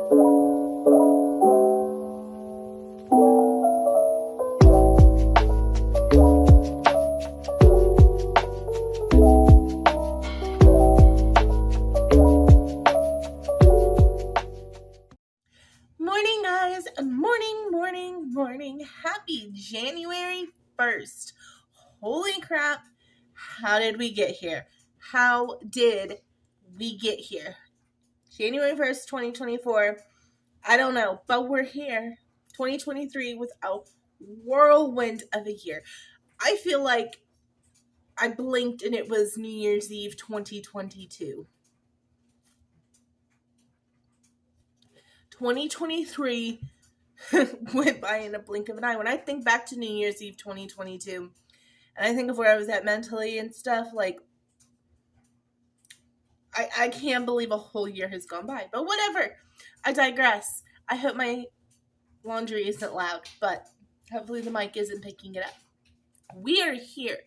Morning, guys. Morning. Happy January 1st. Holy crap. How did we get here? January 1st, 2024. I don't know, but we're here. 2023 with a whirlwind of a year. I feel like I blinked and it was New Year's Eve 2022. 2023 went by in a blink of an eye. When I think back to New Year's Eve 2022, and I think of where I was at mentally and stuff, like, I can't believe a whole year has gone by. But whatever. I digress. I hope my laundry isn't loud, but hopefully the mic isn't picking it up. We are here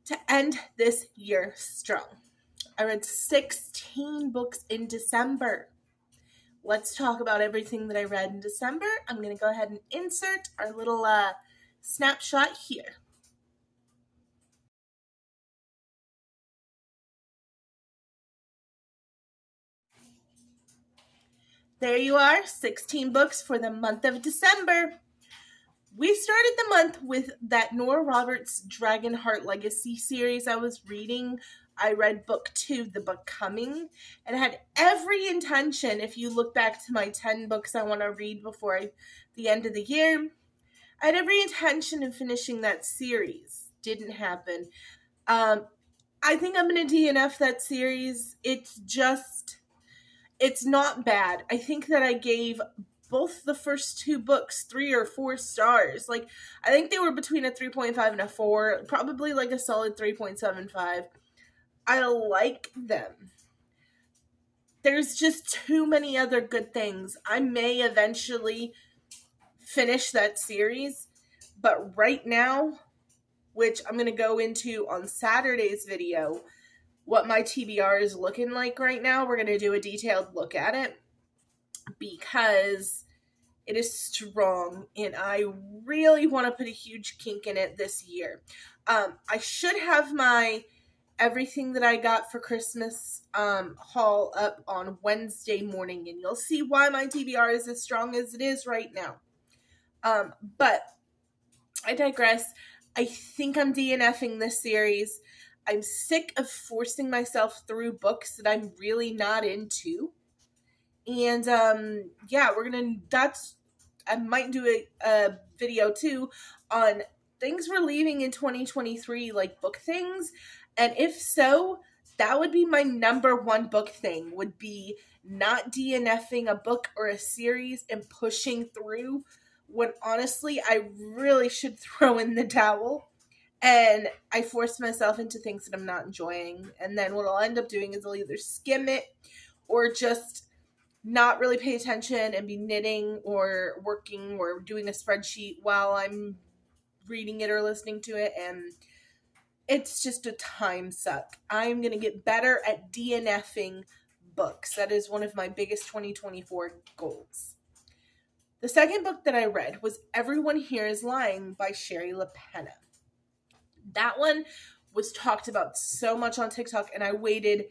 to end this year strong. I read 16 books in December. Let's talk about everything that I read in December. I'm going to go ahead and insert our little snapshot here. There you are, 16 books for the month of December. We started the month with that Nora Roberts Dragonheart Legacy series I was reading. I read book 2, The Becoming, and had every intention, if you look back to my 10 books I want to read before the end of the year, I had every intention of finishing that series. Didn't happen. I think I'm going to DNF that series. It's not bad. I think that I gave both the first 2 books 3 or 4 stars. Like, I think they were between a 3.5 and a 4, probably like a solid 3.75. I like them. There's just too many other good things. I may eventually finish that series, but right now, which I'm going to go into on Saturday's video, what my TBR is looking like right now, we're going to do a detailed look at it because it is strong and I really want to put a huge kink in it this year. I should have my everything that I got for Christmas haul up on Wednesday morning, and you'll see why my TBR is as strong as it is right now. But I digress. I think I'm DNFing this series. I'm sick of forcing myself through books that I'm really not into. And I might do a video too on things we're leaving in 2023, like book things. And if so, that would be my number one book thing, would be not DNFing a book or a series and pushing through when honestly I really should throw in the towel. And I force myself into things that I'm not enjoying. And then what I'll end up doing is I'll either skim it or just not really pay attention and be knitting or working or doing a spreadsheet while I'm reading it or listening to it. And it's just a time suck. I'm going to get better at DNFing books. That is one of my biggest 2024 goals. The second book that I read was Everyone Here is Lying by Shari LaPena. That one was talked about so much on TikTok, and I waited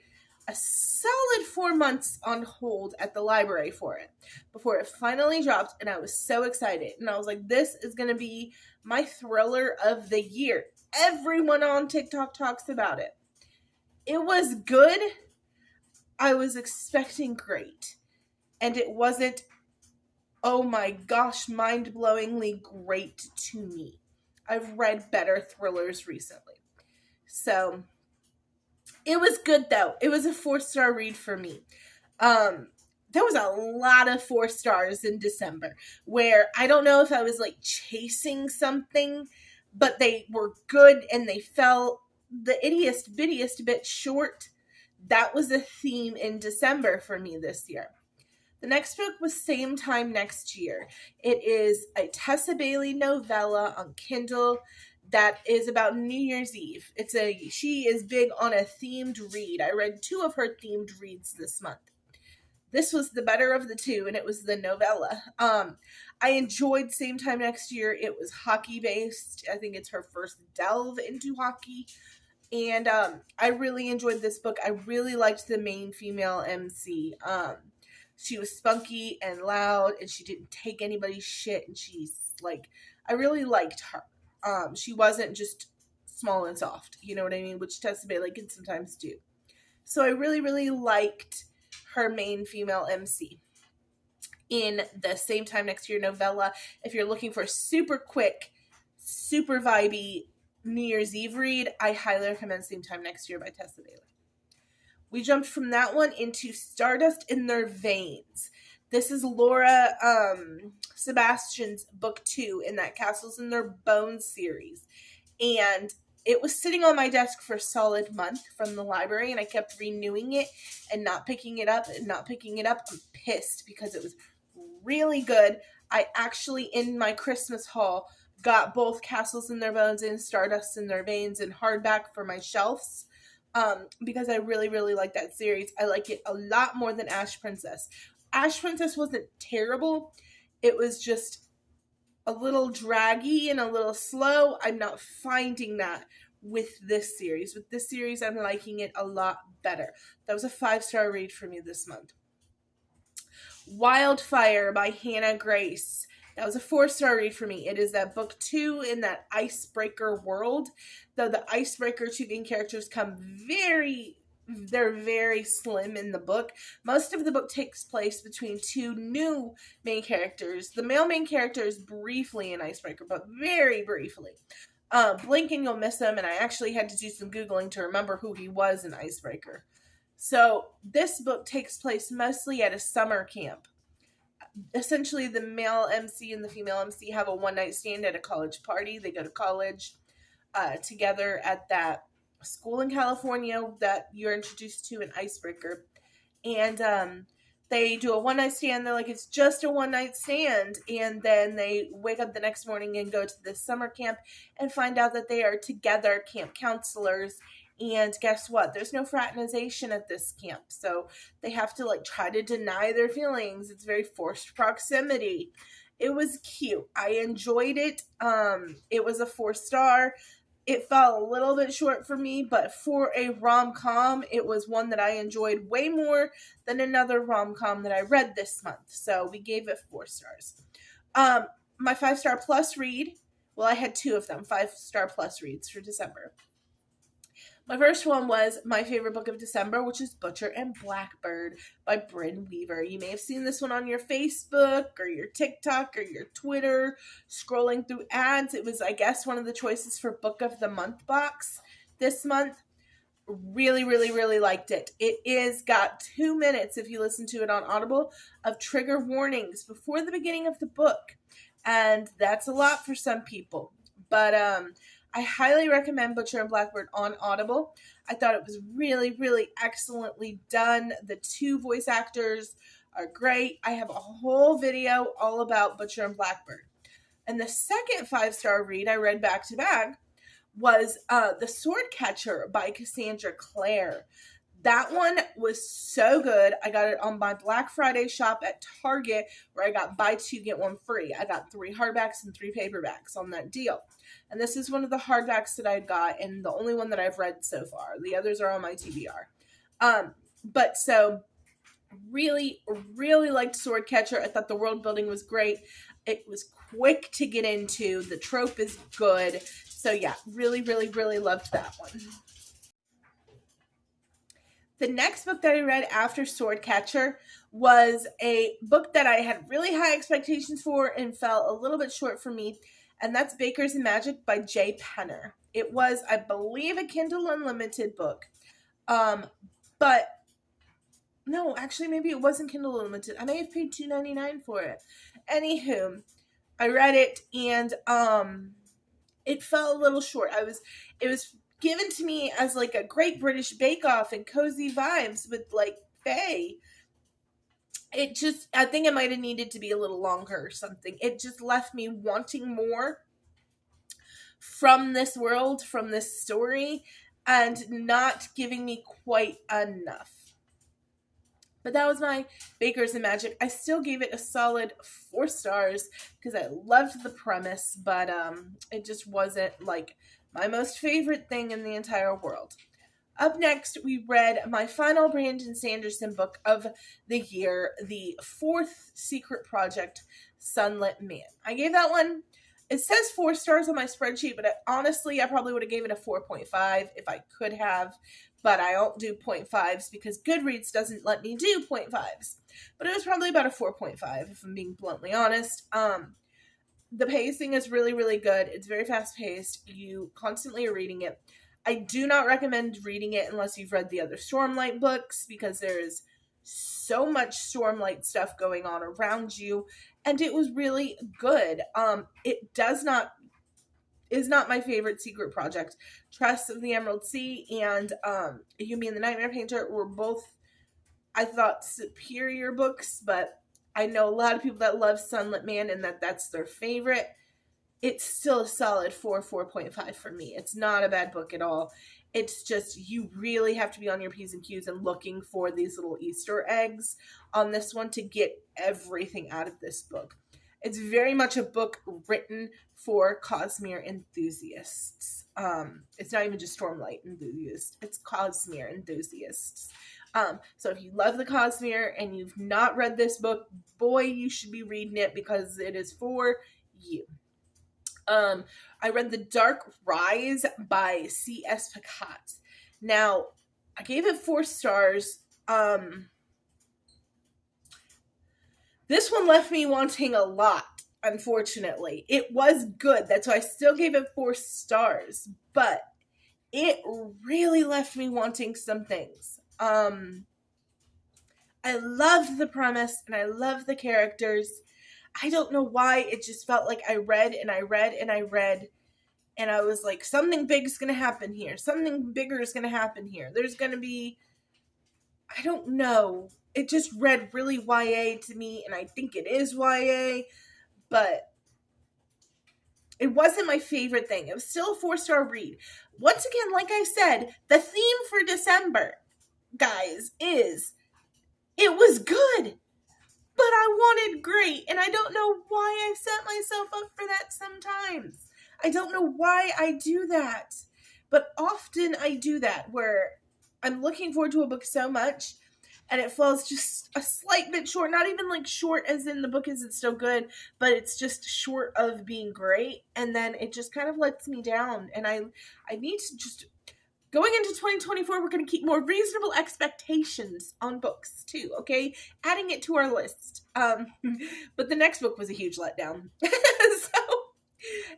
a solid 4 months on hold at the library for it before it finally dropped, and I was so excited. And I was like, this is going to be my thriller of the year. Everyone on TikTok talks about it. It was good. I was expecting great. And it wasn't, oh my gosh, mind-blowingly great to me. I've read better thrillers recently. So it was good though. It was a 4-star read for me. There was a lot of 4 stars in December where I don't know if I was like chasing something, but they were good and they fell the ittiest bittiest bit short. That was a theme in December for me this year. The next book was Same Time Next Year. It is a Tessa Bailey novella on Kindle that is about New Year's Eve. She is big on a themed read. I read 2 of her themed reads this month. this was the better of the two, and it was the novella. I enjoyed Same Time Next Year. It was hockey based. I think it's her first delve into hockey. And I really enjoyed this book. I really liked the main female MC. She was spunky and loud, and she didn't take anybody's shit, and she's like, I really liked her. She wasn't just small and soft, you know what I mean? Which Tessa Bailey can sometimes do. So I really, really liked her main female MC in the Same Time Next Year novella. If you're looking for a super quick, super vibey New Year's Eve read, I highly recommend Same Time Next Year by Tessa Bailey. We jumped from that one into Stardust in Their Veins. This is Laura Sebastian's book 2 in that Castles in Their Bones series. And it was sitting on my desk for a solid month from the library, and I kept renewing it and not picking it up and not picking it up. I'm pissed because it was really good. I actually, in my Christmas haul, got both Castles in Their Bones and Stardust in Their Veins in hardback for my shelves. Because I really, really like that series. I like it a lot more than Ash Princess. Ash Princess wasn't terrible. It was just a little draggy and a little slow. I'm not finding that with this series. With this series, I'm liking it a lot better. That was a 5-star read for me this month. Wildfire by Hannah Grace. That was a 4-star read for me. It is that book 2 in that icebreaker world. Though the icebreaker 2 main characters they're very slim in the book. Most of the book takes place between 2 new main characters. The male main character is briefly an icebreaker, but very briefly. Blink and you'll miss him, and I actually had to do some Googling to remember who he was in Icebreaker. So this book takes place mostly at a summer camp. Essentially, the male MC and the female MC have a one-night stand at a college party. They go to college together at that school in California that you're introduced to in Icebreaker. And they do a one-night stand. They're like, it's just a one-night stand. And then they wake up the next morning and go to this summer camp and find out that they are together camp counselors. And guess what? There's no fraternization at this camp. So they have to try to deny their feelings. It's very forced proximity. It was cute. I enjoyed it. It was a 4-star. It fell a little bit short for me, but for a rom-com, it was one that I enjoyed way more than another rom-com that I read this month. So we gave it 4 stars. My 5-star plus read, well, I had 2 of them, 5-star plus reads for December. My first one was my favorite book of December, which is Butcher and Blackbird by Brynne Weaver. You may have seen this one on your Facebook or your TikTok or your Twitter, scrolling through ads. It was, I guess, one of the choices for Book of the Month box this month. Really, really, really liked it. It is got 2 minutes, if you listen to it on Audible, of trigger warnings before the beginning of the book. And that's a lot for some people. But I highly recommend Butcher and Blackbird on Audible. I thought it was really, really excellently done. The 2 voice actors are great. I have a whole video all about Butcher and Blackbird. And the second 5-star read I read back to back was The Swordcatcher by Cassandra Clare. That one was so good. I got it on my Black Friday shop at Target, where I got buy 2, get 1 free. I got 3 hardbacks and 3 paperbacks on that deal. And this is one of the hardbacks that I got, and the only one that I've read so far. The others are on my TBR. But so, really, really liked Swordcatcher. I thought the world building was great. It was quick to get into. The trope is good. So yeah, really, really, really loved that one. The next book that I read after Swordcatcher was a book that I had really high expectations for and fell a little bit short for me, and that's Bakers and Magic by Jay Penner. It was, I believe, a Kindle Unlimited book. But no, actually, maybe it wasn't Kindle Unlimited. I may have paid $2.99 for it. Anywho, I read it, and it fell a little short. It was given to me as a Great British Bake Off and cozy vibes with Faye. It just, I think it might have needed to be a little longer or something. It just left me wanting more from this world, from this story, and not giving me quite enough. But that was my Bakers and Magic. I still gave it a solid 4 stars because I loved the premise, but it just wasn't like my most favorite thing in the entire world. Up next, we read my final Brandon Sanderson book of the year, the 4th Secret Project, Sunlit Man. I gave that one, it says 4 stars on my spreadsheet, but honestly, I probably would have given it a 4.5 if I could have, but I don't do 0.5s because Goodreads doesn't let me do 0.5s. But it was probably about a 4.5 if I'm being bluntly honest. The pacing is really, really good. It's very fast paced. You constantly are reading it. I do not recommend reading it unless you've read the other Stormlight books because there is so much Stormlight stuff going on around you, and it was really good. It is not my favorite secret project. Trust of the Emerald Sea and Yumi and the Nightmare Painter were both, I thought, superior books, but I know a lot of people that love Sunlit Man and that's their favorite. It's still a solid 4.5 for me. It's not a bad book at all. It's just you really have to be on your P's and Q's and looking for these little Easter eggs on this one to get everything out of this book. It's very much a book written for Cosmere enthusiasts. It's not even just Stormlight enthusiasts. It's Cosmere enthusiasts. So if you love the Cosmere and you've not read this book, boy, you should be reading it because it is for you. I read The Dark Rise by C.S. Pacat. Now, I gave it 4 stars. This one left me wanting a lot, unfortunately. It was good. That's why I still gave it 4 stars. But it really left me wanting some things. I loved the premise and I loved the characters. I don't know why, it just felt like I read and I read and I read and I was like, something big is going to happen here. Something bigger is going to happen here. There's going to be, I don't know. It just read really YA to me and I think it is YA, but it wasn't my favorite thing. It was still a 4-star read. Once again, like I said, the theme for December, guys, is it was good. But I wanted great, and I don't know why I set myself up for that sometimes. I don't know why I do that. But often I do that, where I'm looking forward to a book so much, and it falls just a slight bit short. Not even like short as in the book isn't still good, but it's just short of being great, and then it just kind of lets me down. And I need to just... Going into 2024, we're going to keep more reasonable expectations on books, too, okay? Adding it to our list. But the next book was a huge letdown. So,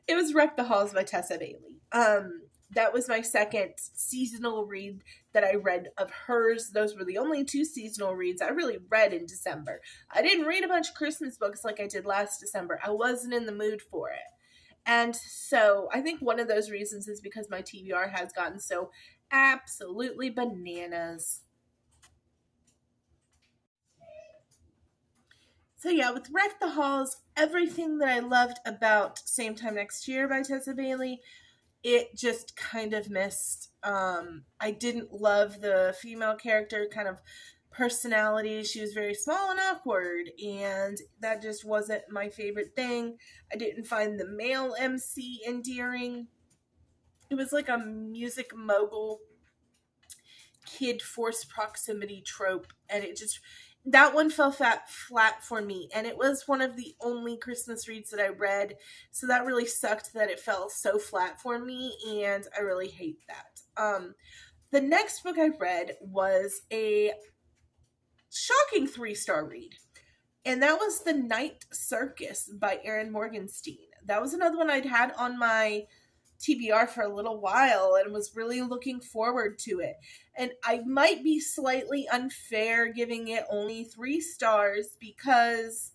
it was Wreck the Halls by Tessa Bailey. That was my second seasonal read that I read of hers. Those were the only 2 seasonal reads I really read in December. I didn't read a bunch of Christmas books like I did last December. I wasn't in the mood for it. And so I think one of those reasons is because my TBR has gotten so absolutely bananas. So yeah, with Wreck the Halls, everything that I loved about Same Time Next Year by Tessa Bailey, it just kind of missed. I didn't love the female character kind of personality. She was very small and awkward, and that just wasn't my favorite thing. I didn't find the male MC endearing. It was like a music mogul kid forced proximity trope, and it just... that one fell flat for me, and it was one of the only Christmas reads that I read, so that really sucked that it fell so flat for me, and I really hate that. The next book I read was a shocking 3-star read, and that was The Night Circus by Erin Morgenstein. That was another one I'd had on my TBR for a little while and was really looking forward to it. And I might be slightly unfair giving it only 3 stars because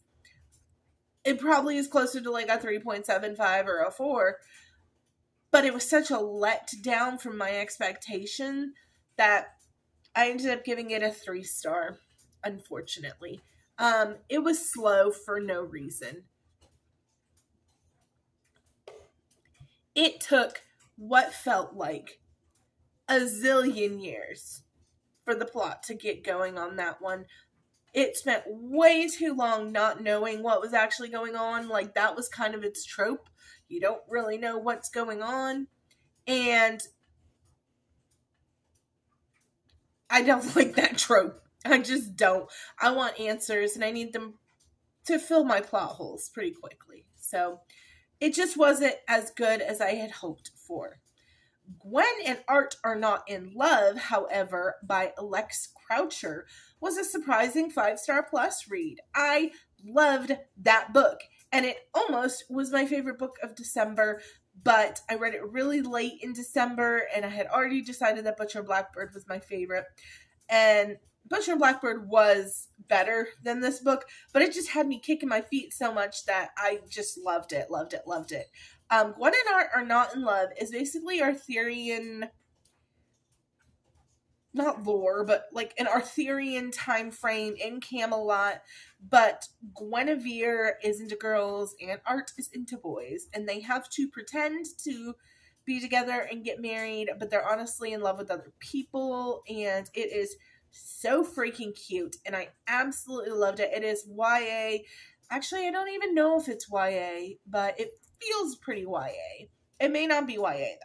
it probably is closer to like a 3.75 or a 4. But it was such a letdown from my expectation that I ended up giving it a 3-star, unfortunately. It was slow for no reason. It took what felt like a zillion years for the plot to get going on that one. it spent way too long not knowing what was actually going on. Like, that was kind of its trope. You don't really know what's going on. And I don't like that trope. I just don't. I want answers, and I need them to fill my plot holes pretty quickly. So it just wasn't as good as I had hoped for. Gwen and Art Are Not in Love, however, by Alex Croucher, was a surprising 5-star plus read. I loved that book, and it almost was my favorite book of December, but I read it really late in December, and I had already decided that Butcher and Blackbird was my favorite. And Butcher and Blackbird was better than this book, but it just had me kicking my feet so much that I just loved it. Gwen and Art Are Not in Love is basically Arthurian, not lore, but like an Arthurian time frame in Camelot, but Guinevere is into girls and Art is into boys, and they have to pretend to be together and get married, but they're honestly in love with other people, and it is so freaking cute, and I absolutely loved it. It is YA. Actually, I don't even know if it's YA, but it feels pretty YA. It may not be YA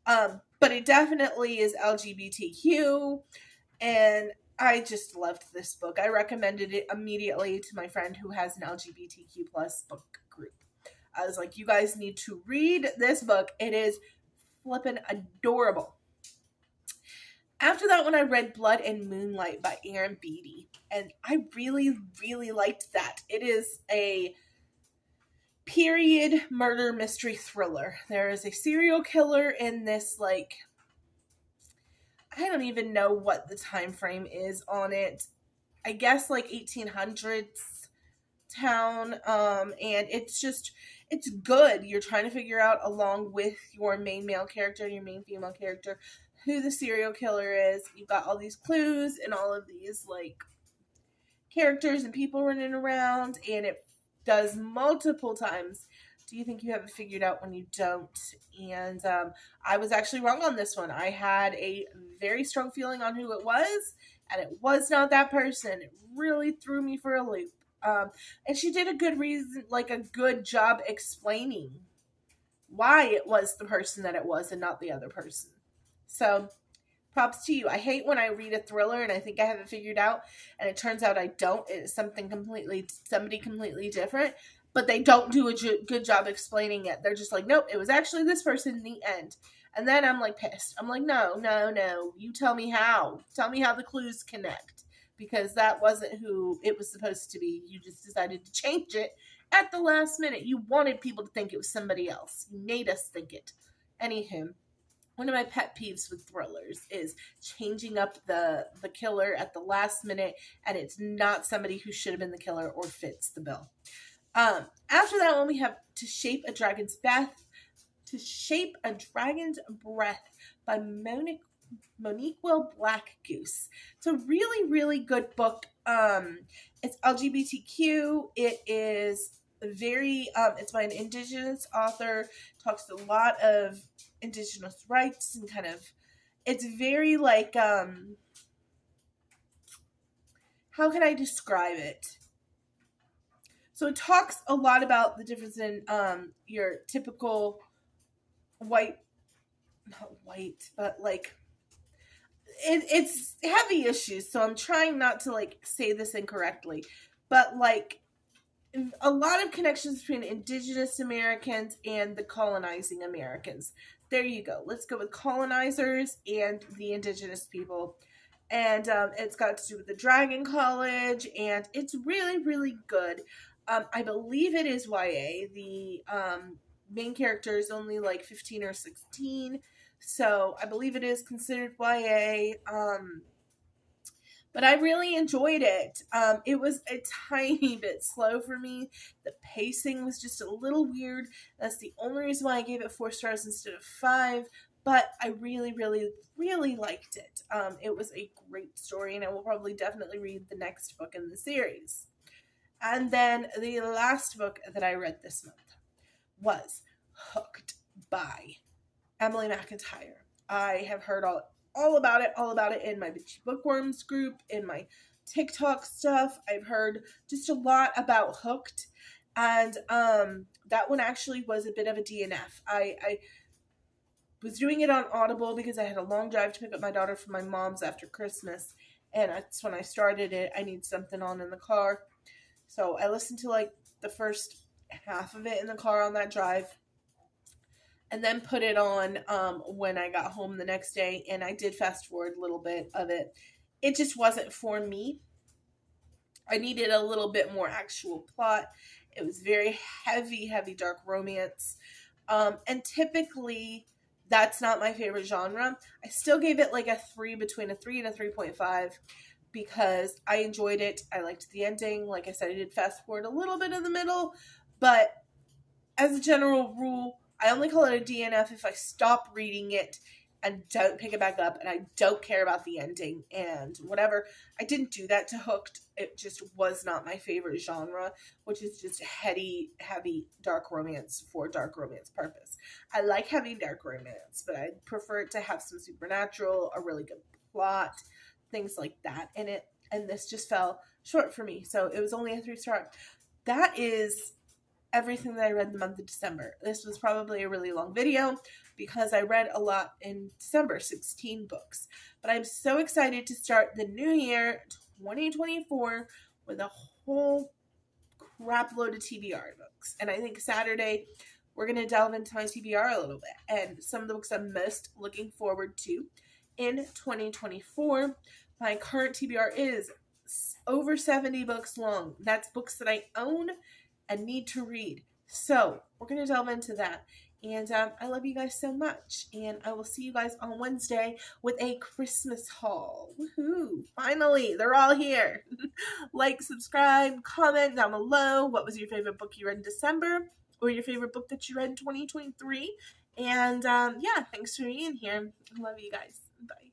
though. But it definitely is LGBTQ, and I just loved this book. I recommended it immediately to my friend who has an LGBTQ plus book group. I was like, you guys need to read this book. It is flippin' adorable. After that one, I read Blood and Moonlight by Aaron Beatty, and I really, really liked that. It is a period murder mystery thriller. There is a serial killer in this, like, I don't even know what the time frame is on it. I guess like 1800s town, and it's good. You're trying to figure out, along with your main male character and your main female character, who the serial killer is. You've got all these clues and all of these like characters and people running around, and it does multiple times. Do you think you have it figured out when you don't? And I was actually wrong on this one. I had a very strong feeling on who it was, and it was not that person. It really threw me for a loop. And she did a good job explaining why it was the person that it was and not the other person. So props to you. I hate when I read a thriller and I think I have it figured out, and it turns out I don't. It is somebody completely different, but they don't do a good job explaining it. They're just like, nope, it was actually this person in the end. And then I'm like pissed. I'm like, no. You tell me how. Tell me how the clues connect, because that wasn't who it was supposed to be. You just decided to change it at the last minute. You wanted people to think it was somebody else. You made us think it. Anywho, one of my pet peeves with thrillers is changing up the killer at the last minute, and it's not somebody who should have been the killer or fits the bill. After that one, we have To Shape a Dragon's Breath by Moniquel Blackgoose. It's a really, really good book. It's LGBTQ. It is very, it's by an Indigenous author, talks a lot of Indigenous rights, and kind of, it's very like, how can I describe it? So it talks a lot about the difference in your typical not white, but like it's heavy issues. So I'm trying not to like say this incorrectly, but like a lot of connections between Indigenous Americans and the colonizing Americans. There you go. Let's go with colonizers and the Indigenous people. And it's got to do with the Dragon College, and it's really, really good. I believe it is YA. The main character is only like 15 or 16, so I believe it is considered YA. But I really enjoyed it. It was a tiny bit slow for me. The pacing was just a little weird. That's the only reason why I gave it 4 stars instead of 5. But I really, really, really liked it. It was a great story, and I will probably definitely read the next book in the series. And then the last book that I read this month was Hooked by Emily McIntyre. I have heard all about it in my Bitchy Bookworms group, in my TikTok stuff. I've heard just a lot about Hooked. And that one actually was a bit of a DNF. I was doing it on Audible because I had a long drive to pick up my daughter from my mom's after Christmas. And that's when I started it. I need something on in the car. So I listened to like the first half of it in the car on that drive, and then put it on when I got home the next day, and I did fast forward a little bit of it. It just wasn't for me. I needed a little bit more actual plot. It was very heavy dark romance. And typically, that's not my favorite genre. I still gave it like a 3, between a 3 and a 3.5, because I enjoyed it. I liked the ending. Like I said, I did fast forward a little bit in the middle, but as a general rule, I only call it a DNF if I stop reading it and don't pick it back up, and I don't care about the ending and whatever. I didn't do that to Hooked. It just was not my favorite genre, which is just heavy dark romance for dark romance purpose. I like heavy dark romance, but I prefer it to have some supernatural, a really good plot, things like that in it. And this just fell short for me. So it was only a 3-star. That is everything that I read in the month of December. This was probably a really long video because I read a lot in December, 16 books. But I'm so excited to start the new year, 2024, with a whole crap load of TBR books. And I think Saturday we're going to delve into my TBR a little bit and some of the books I'm most looking forward to in 2024. My current TBR is over 70 books long. That's books that I own and need to read. So we're going to delve into that. And I love you guys so much. And I will see you guys on Wednesday with a Christmas haul. Woohoo! Finally, they're all here. Like, subscribe, comment down below. What was your favorite book you read in December? Or your favorite book that you read in 2023? And yeah, thanks for being here. I love you guys. Bye.